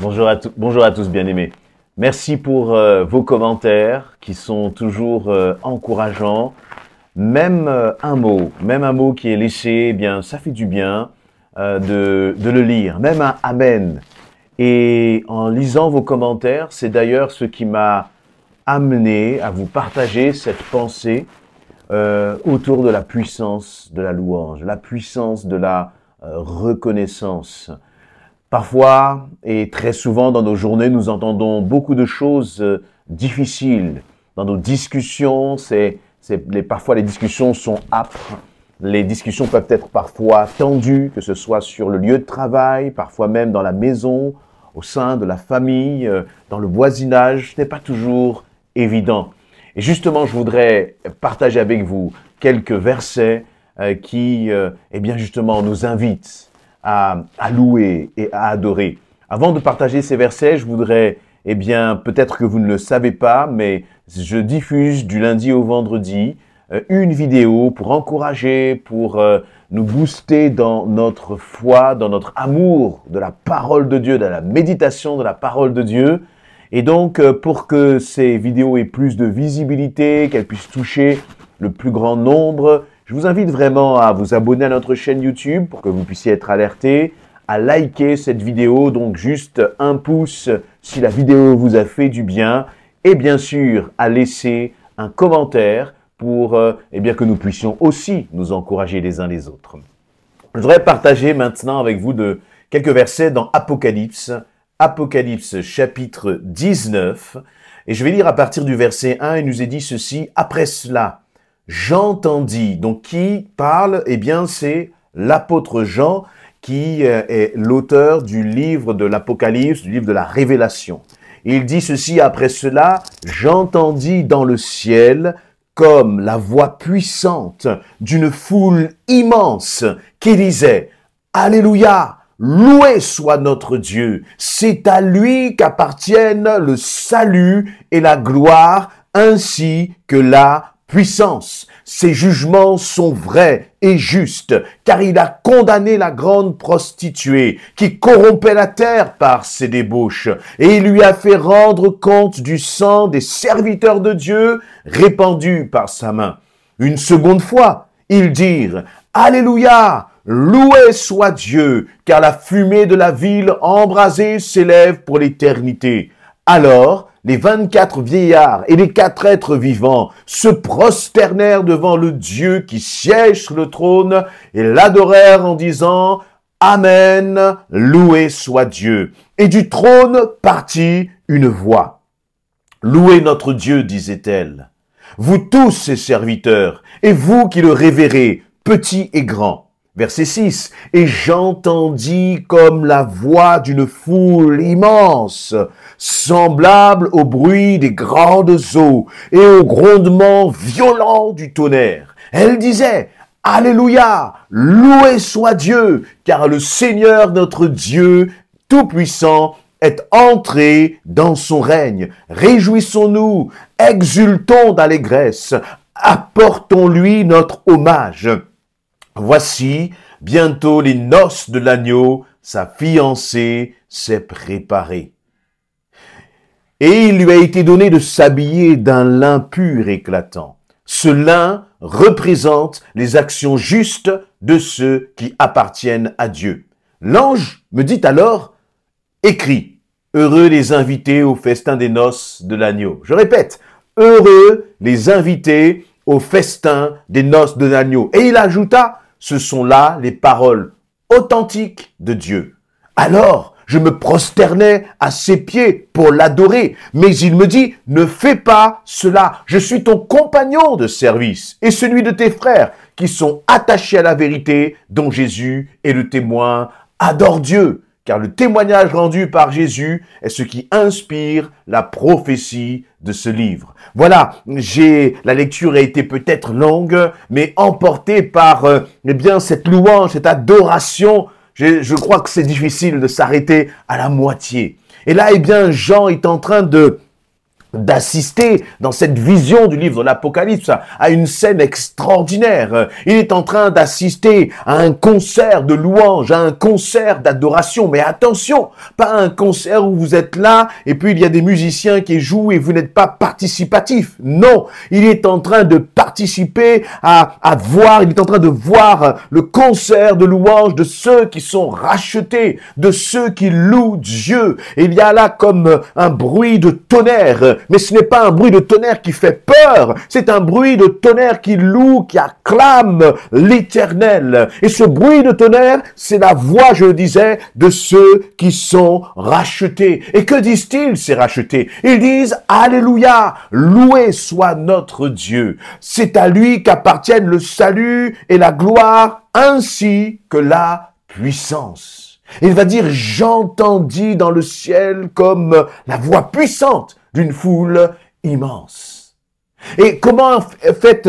Bonjour à tous bien-aimés. Merci pour vos commentaires qui sont toujours encourageants. Même un mot qui est laissé, eh bien, ça fait du bien de le lire. Même un amen. Et en lisant vos commentaires, c'est d'ailleurs ce qui m'a amené à vous partager cette pensée autour de la puissance de la louange, la puissance de la reconnaissance. Parfois, et très souvent dans nos journées, nous entendons beaucoup de choses difficiles. Dans nos discussions, parfois les discussions sont âpres. Les discussions peuvent être parfois tendues, que ce soit sur le lieu de travail, parfois même dans la maison, au sein de la famille, dans le voisinage. Ce n'est pas toujours évident. Et justement, je voudrais partager avec vous quelques versets qui, eh bien justement, nous invitent à louer et à adorer. Avant de partager ces versets, je voudrais, eh bien, peut-être que vous ne le savez pas, mais je diffuse du lundi au vendredi une vidéo pour encourager, pour nous booster dans notre foi, dans notre amour de la parole de Dieu, de la méditation de la parole de Dieu. Et donc, pour que ces vidéos aient plus de visibilité, qu'elles puissent toucher le plus grand nombre, je vous invite vraiment à vous abonner à notre chaîne YouTube pour que vous puissiez être alerté, à liker cette vidéo, donc juste un pouce si la vidéo vous a fait du bien, et bien sûr à laisser un commentaire pour eh bien, que nous puissions aussi nous encourager les uns les autres. Je voudrais partager maintenant avec vous quelques versets dans Apocalypse, Apocalypse chapitre 19, et je vais lire à partir du verset 1, il nous est dit ceci: « Après cela, j'entendis », donc qui parle? Eh bien, c'est l'apôtre Jean qui est l'auteur du livre de l'Apocalypse, du livre de la Révélation. Il dit ceci: « Après cela, j'entendis dans le ciel comme la voix puissante d'une foule immense qui disait: Alléluia! Loué soit notre Dieu! C'est à lui qu'appartiennent le salut et la gloire, ainsi que la puissance. Ses jugements sont vrais et justes, car il a condamné la grande prostituée qui corrompait la terre par ses débauches, et il lui a fait rendre compte du sang des serviteurs de Dieu répandus par sa main. Une seconde fois, ils dirent: Alléluia! Loué soit Dieu, car la fumée de la ville embrasée s'élève pour l'éternité. Alors, les 24 vieillards et les 4 êtres vivants se prosternèrent devant le Dieu qui siège sur le trône et l'adorèrent en disant: Amen, loué soit Dieu. Et du trône partit une voix. Louez notre Dieu, disait-elle, vous tous ses serviteurs, et vous qui le révérez, petits et grands. Verset 6, « Et j'entendis comme la voix d'une foule immense, semblable au bruit des grandes eaux et au grondement violent du tonnerre. Elle disait, « Alléluia, loué soit Dieu, car le Seigneur notre Dieu Tout-Puissant est entré dans son règne. Réjouissons-nous, exultons d'allégresse, apportons-lui notre hommage. » Voici, bientôt les noces de l'agneau, sa fiancée s'est préparée. Et il lui a été donné de s'habiller d'un lin pur éclatant. Ce lin représente les actions justes de ceux qui appartiennent à Dieu. L'ange me dit alors, écris, heureux les invités au festin des noces de l'agneau. Je répète, heureux les invités au festin des noces de l'agneau. Et il ajouta, ce sont là les paroles authentiques de Dieu. Alors, je me prosternais à ses pieds pour l'adorer, mais il me dit, ne fais pas cela, je suis ton compagnon de service et celui de tes frères qui sont attachés à la vérité dont Jésus est le témoin. Adore Dieu, car le témoignage rendu par Jésus est ce qui inspire la prophétie de ce livre. Voilà, la lecture a été peut-être longue, mais emportée par eh bien cette louange, cette adoration. Je crois que c'est difficile de s'arrêter à la moitié. Et là, eh bien, Jean est en train de d'assister dans cette vision du livre de l'Apocalypse à une scène extraordinaire. Il est en train d'assister à un concert de louange, à un concert d'adoration. Mais attention, pas un concert où vous êtes là et puis il y a des musiciens qui jouent et vous n'êtes pas participatif. Non, il est en train de participer à voir, il est en train de voir le concert de louange de ceux qui sont rachetés, de ceux qui louent Dieu. Et il y a là comme un bruit de tonnerre. Mais ce n'est pas un bruit de tonnerre qui fait peur, c'est un bruit de tonnerre qui loue, qui acclame l'Éternel. Et ce bruit de tonnerre, c'est la voix, je le disais, de ceux qui sont rachetés. Et que disent-ils, ces rachetés? Ils disent, Alléluia, loué soit notre Dieu. C'est à lui qu'appartiennent le salut et la gloire, ainsi que la puissance. Il va dire, j'entendis dans le ciel comme la voix puissante d'une foule immense. Et comment en fait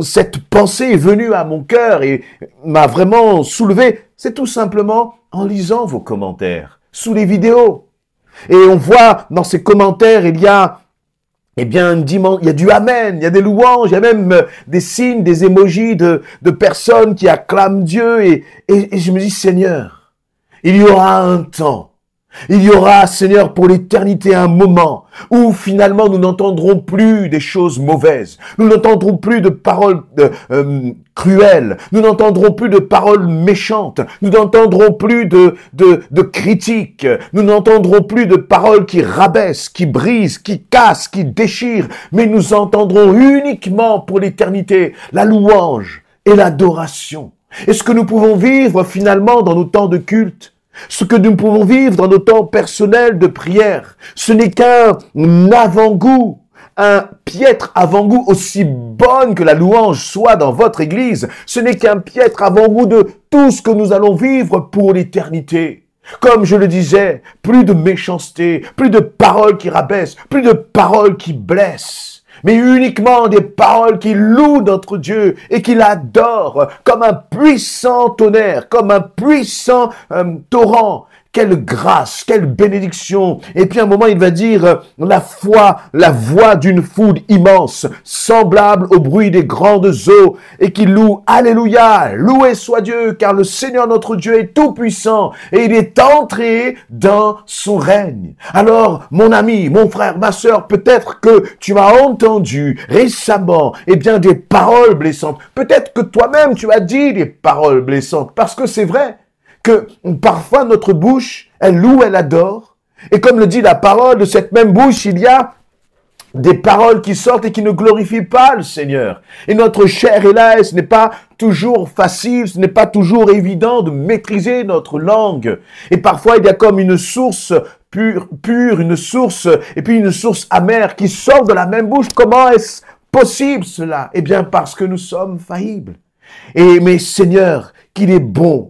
cette pensée est venue à mon cœur et m'a vraiment soulevé? C'est tout simplement en lisant vos commentaires sous les vidéos. Et on voit dans ces commentaires, il y a il y a du amen, il y a des louanges, il y a même des signes, des émojis de personnes qui acclament Dieu. Et je me dis, Seigneur, il y aura un temps, il y aura, Seigneur, pour l'éternité, un moment où finalement nous n'entendrons plus des choses mauvaises, nous n'entendrons plus de paroles cruelles, nous n'entendrons plus de paroles méchantes, nous n'entendrons plus de critiques, nous n'entendrons plus de paroles qui rabaissent, qui brisent, qui cassent, qui déchirent, mais nous entendrons uniquement pour l'éternité la louange et l'adoration. Et ce que nous pouvons vivre finalement dans nos temps de culte, ce que nous pouvons vivre dans nos temps personnels de prière, ce n'est qu'un avant-goût, un piètre avant-goût, aussi bonne que la louange soit dans votre église. Ce n'est qu'un piètre avant-goût de tout ce que nous allons vivre pour l'éternité. Comme je le disais, plus de méchanceté, plus de paroles qui rabaissent, plus de paroles qui blessent, mais uniquement des paroles qui louent notre Dieu et qui l'adorent comme un puissant tonnerre, comme un puissant torrent. Quelle grâce, quelle bénédiction. Et puis à un moment, il va dire la voix d'une foule immense, semblable au bruit des grandes eaux, et qui loue, Alléluia, loué soit Dieu, car le Seigneur notre Dieu est tout puissant, et il est entré dans son règne. Alors, mon ami, mon frère, ma sœur, peut-être que tu as entendu récemment, des paroles blessantes. Peut-être que toi-même, tu as dit des paroles blessantes, parce que c'est vrai que parfois notre bouche, elle loue, elle adore. Et comme le dit la parole, de cette même bouche, il y a des paroles qui sortent et qui ne glorifient pas le Seigneur. Et notre chair est là, et ce n'est pas toujours facile, ce n'est pas toujours évident de maîtriser notre langue. Et parfois, il y a comme une source pure, une source, et puis une source amère qui sort de la même bouche. Comment est-ce possible cela? Eh bien, parce que nous sommes faillibles. Mais Seigneur, qu'il est bon,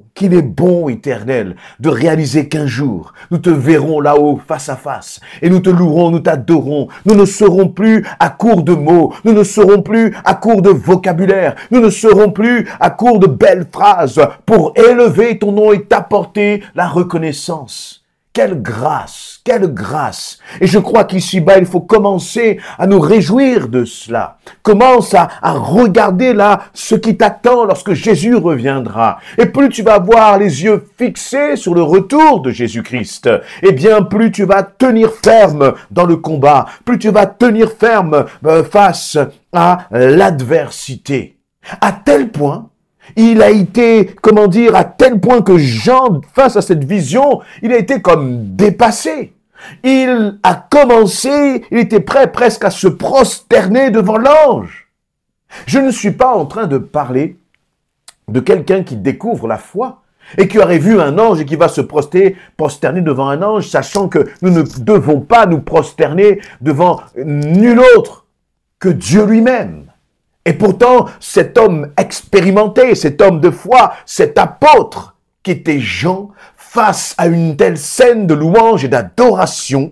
Éternel, de réaliser qu'un jour, nous te verrons là-haut face à face, et nous te louerons, nous t'adorons. Nous ne serons plus à court de mots, nous ne serons plus à court de vocabulaire, nous ne serons plus à court de belles phrases pour élever ton nom et t'apporter la reconnaissance. Quelle grâce, quelle grâce. Et je crois qu'ici-bas, il faut commencer à nous réjouir de cela. Commence à regarder là ce qui t'attend lorsque Jésus reviendra. Et plus tu vas avoir les yeux fixés sur le retour de Jésus-Christ, plus tu vas tenir ferme dans le combat, plus tu vas tenir ferme face à l'adversité. À tel point, il a été, à tel point que Jean, face à cette vision, il a été comme dépassé. Il a commencé, il était prêt presque à se prosterner devant l'ange. Je ne suis pas en train de parler de quelqu'un qui découvre la foi et qui aurait vu un ange et qui va se prosterner devant un ange, sachant que nous ne devons pas nous prosterner devant nul autre que Dieu lui-même. Et pourtant, cet homme expérimenté, cet homme de foi, cet apôtre qui était Jean, face à une telle scène de louange et d'adoration,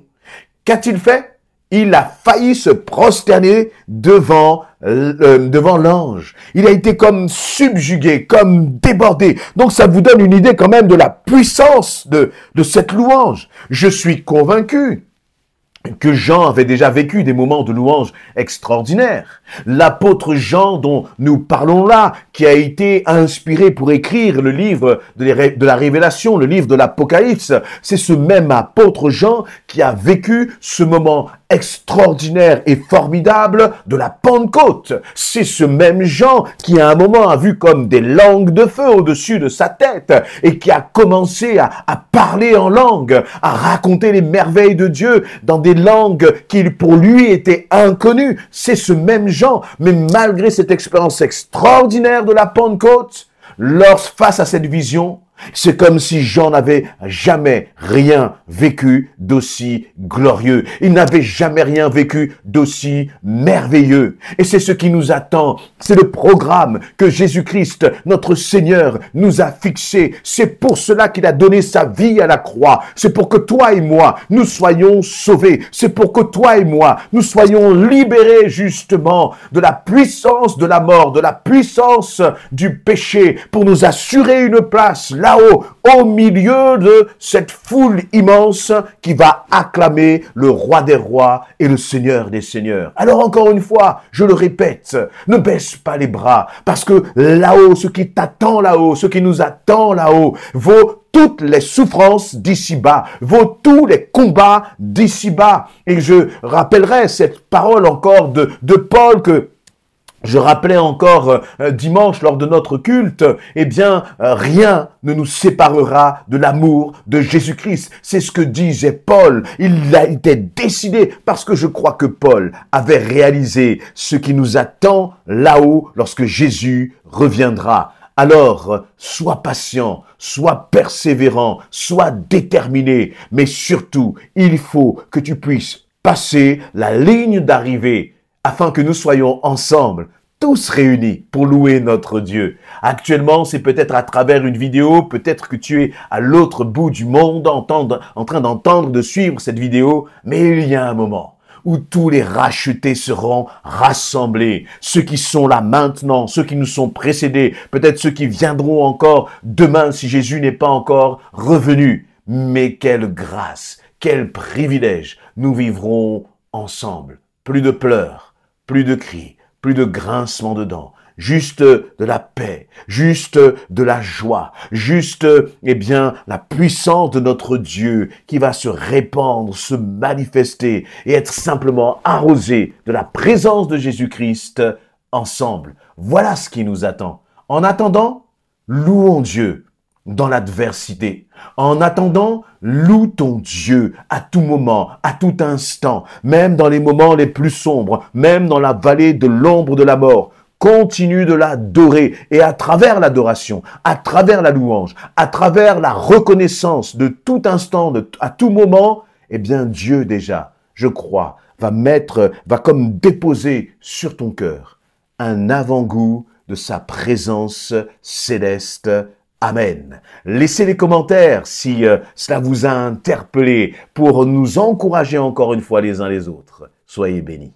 qu'a-t-il fait? Il a failli se prosterner devant l'ange. Il a été comme subjugué, comme débordé. Donc ça vous donne une idée quand même de la puissance de cette louange. Je suis convaincu que Jean avait déjà vécu des moments de louange extraordinaires. L'apôtre Jean dont nous parlons là, qui a été inspiré pour écrire le livre de la Révélation, le livre de l'Apocalypse, c'est ce même apôtre Jean qui a vécu ce moment extraordinaire et formidable de la Pentecôte. C'est ce même Jean qui à un moment a vu comme des langues de feu au-dessus de sa tête et qui a commencé à parler en langue, à raconter les merveilles de Dieu dans des langues qui pour lui étaient inconnues. C'est ce même Jean, mais malgré cette expérience extraordinaire de la Pentecôte, face à cette vision, c'est comme si Jean n'avait jamais rien vécu d'aussi glorieux. Il n'avait jamais rien vécu d'aussi merveilleux. Et c'est ce qui nous attend. C'est le programme que Jésus-Christ, notre Seigneur, nous a fixé. C'est pour cela qu'il a donné sa vie à la croix. C'est pour que toi et moi, nous soyons sauvés. C'est pour que toi et moi, nous soyons libérés justement de la puissance de la mort, de la puissance du péché, pour nous assurer une place là-haut, au milieu de cette foule immense qui va acclamer le roi des rois et le seigneur des seigneurs. Alors encore une fois, je le répète, ne baisse pas les bras, parce que là-haut, ce qui t'attend là-haut, ce qui nous attend là-haut, vaut toutes les souffrances d'ici-bas, vaut tous les combats d'ici-bas. Et je rappellerai cette parole encore de Paul que je rappelais encore dimanche lors de notre culte, eh bien, rien ne nous séparera de l'amour de Jésus-Christ. C'est ce que disait Paul. Il a été décidé parce que je crois que Paul avait réalisé ce qui nous attend là-haut lorsque Jésus reviendra. Alors, sois patient, sois persévérant, sois déterminé, mais surtout, il faut que tu puisses passer la ligne d'arrivée afin que nous soyons ensemble, tous réunis pour louer notre Dieu. Actuellement, c'est peut-être à travers une vidéo, peut-être que tu es à l'autre bout du monde en train d'entendre, de suivre cette vidéo, mais il y a un moment où tous les rachetés seront rassemblés. Ceux qui sont là maintenant, ceux qui nous sont précédés, peut-être ceux qui viendront encore demain si Jésus n'est pas encore revenu. Mais quelle grâce, quel privilège, nous vivrons ensemble. Plus de pleurs, plus de cris, plus de grincements de dents, juste de la paix, juste de la joie, juste, eh bien, la puissance de notre Dieu qui va se répandre, se manifester et être simplement arrosé de la présence de Jésus-Christ ensemble. Voilà ce qui nous attend. En attendant, louons Dieu dans l'adversité. En attendant, loue ton Dieu à tout moment, à tout instant, même dans les moments les plus sombres, même dans la vallée de l'ombre de la mort. Continue de l'adorer et à travers l'adoration, à travers la louange, à travers la reconnaissance de tout instant, à tout moment, eh bien Dieu déjà, je crois, va comme déposer sur ton cœur un avant-goût de sa présence céleste. Amen. Laissez les commentaires si cela vous a interpellé pour nous encourager encore une fois les uns les autres. Soyez bénis.